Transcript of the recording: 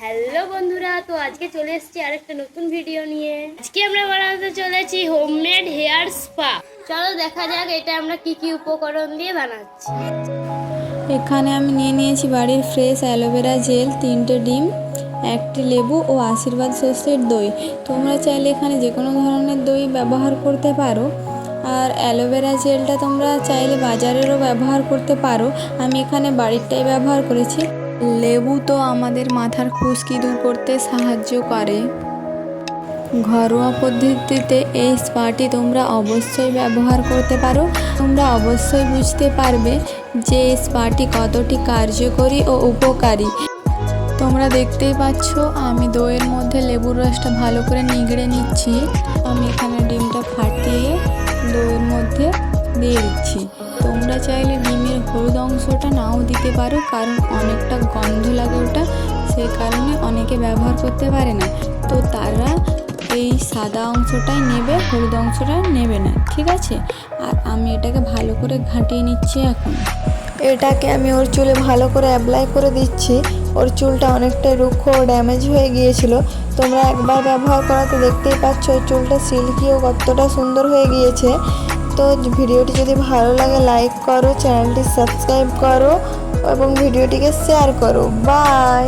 Hello বন্ধুরা, তো আজকে চলে এসেছি আরেকটা নতুন ভিডিও নিয়ে। আজকে আমরা বানাতে চলেছি হোমমেড হেয়ার স্পা। চলো দেখা যাক এটা আমরা কি কি উপকরণ দিয়ে বানাচ্ছি। এখানে আমি নিয়ে নিয়েছি বাড়ির ফ্রেশ অ্যালোভেরা জেল, 3টে ডিম, 1টি লেবু ও আশীর্বাদ শস্যের দই। তোমরা চাইলে এখানে যে কোনো ধরনের দই ব্যবহার করতে পারো। আর অ্যালোভেরা জেলটা তোমরা চাইলে বাজারেরও ব্যবহার করতে পারো, আমি এখানে বাড়িরটাই ব্যবহার করেছি। লেবু তো আমাদের মাথার খুশকি দূর করতে সাহায্য করে। ঘরোয়া পদ্ধতিতে এই স্পাটি তোমরা অবশ্যই ব্যবহার করতে পারো। তোমরা অবশ্যই বুঝতে পারবে যে এই স্পাটি কতটি কার্যকরী ও উপকারী। তোমরা দেখতেই পাচ্ছ আমি দইয়ের মধ্যে লেবুর রসটা ভালো করে নিগড়ে নিচ্ছি। আমি এখানে ডিমটা ফাটিয়ে দইয়ের মধ্যে দিয়ে দিচ্ছি। তোমরা চাইলে ডিমের হলুদ অংশটা নাও দিতে পারো, কারণ অনেকটা গন্ধ লাগে ওটা, সেই কারণে অনেকে ব্যবহার করতে পারে না। তো তারা এই সাদা অংশটাই নেবে, হলুদ অংশটা নেবে না, ঠিক আছে? আর আমি এটাকে ভালো করে ঘাঁটিয়ে নিচ্ছি। এখন এটাকে আমি ওর চুলে ভালো করে অ্যাপ্লাই করে দিচ্ছি। ওর চুলটা অনেকটাই রুক্ষ ও ড্যামেজ হয়ে গিয়েছিল। তোমরা একবার ব্যবহার করাতে দেখতেই পাচ্ছ ওর চুলটা সিল্কি ও কতটা সুন্দর হয়ে গিয়েছে। তো ভিডিওটি যদি ভালো লাগে লাইক করো, চ্যানেলটি সাবস্ক্রাইব করো এবং ভিডিওটিকে শেয়ার করো। বাই।